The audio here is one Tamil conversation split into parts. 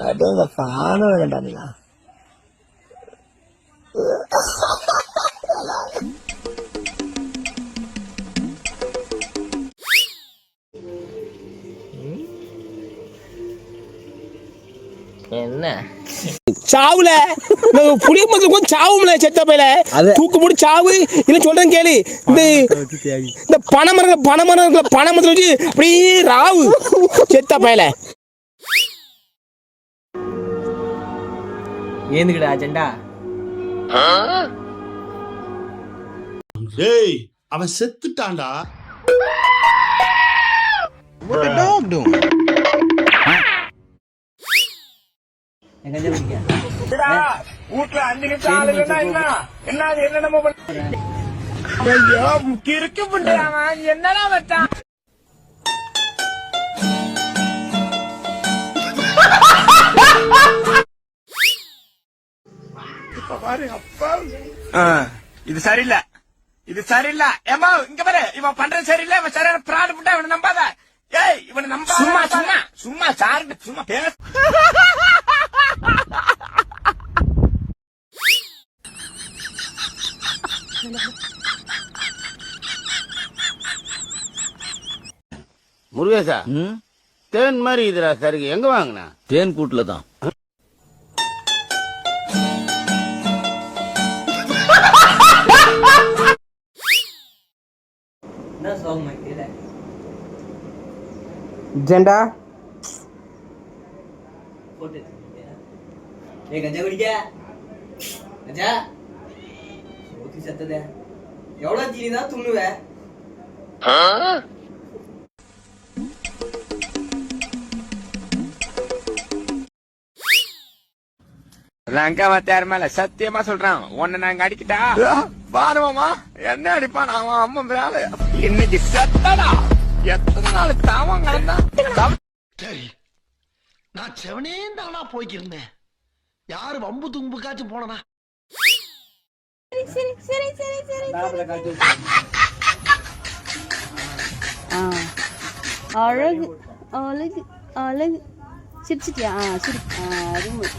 ada paano nila. என்ன சாவுல புளிய மரத்துல கொஞ்சம் சாவும்ல செத்த பையில தூக்கு போட்டு சாவு இல்ல சொல்றேன் கேளு இந்த பனைமரத்துல வச்சு அப்படியே ராவு செத்த பையில ஏந்துக்கடா அஜெண்டா. டேய் அவன் செத்துட்டான்டா. What the dog doing? வீட்டுல 5 நிமிஷம் ஆளு என்ன நம்ம கிறுக்கு புண்டையாமா என்னடா வச்சான். இப்ப பாரு அப்பா இது சரியில்லை, இது சரியில்லை. ஏமா இங்க பாரு, இவன் பண்றது சரியில்லை, இவன் சரியான பிராடு புட்டா, இவனை நம்பாத. ஏய் இவனை நம்ப சும்மா சும்மா சும்மா சாரு சும்மா பேச. முருகேசா, தேன் மாதிரி இதுடா சருக்கு. எங்க வாங்கினா? தேன் கூட்டுல தான். ஜெண்டா போட்டு ஏ கஞ்சா குடிக்க கஞ்சா ஊத்தி சத்ததே எவ்வளவு தீனி தான் துண்ணுவ. ரங்கவத்தார் மேல சத்தியமா சொல்றான், உன்னை நாங்க அடிக்கிட்டா பாருவோமா என்ன அடிப்பான் அவன் அம்மா மேல. இன்னைக்கு செத்தடா, எத்தனை நாள் தாவம் கடந்தான். சரி, நான் செவனே தானா போய்க்கிருந்தேன். யாரு வம்பு தும்புக்காச்சும் போனா அழகு அழகு அழகு சிரிச்சிட்டியா? சிரி அருமை.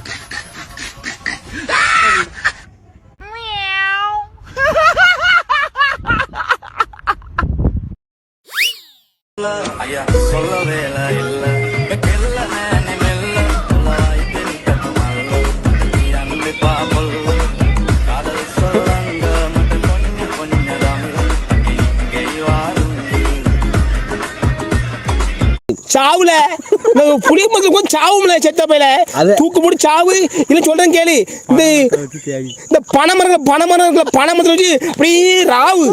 ஐயா சொல்லவே இல்லை சாவுல புளிய மரத்துல கொஞ்சம் சாவும்ல செத்த பையில தூக்கு போட்டு சாவு இல்ல சொல்றேன் கேளு இந்த பனைமரத்துல வச்சு அப்படியே ராவு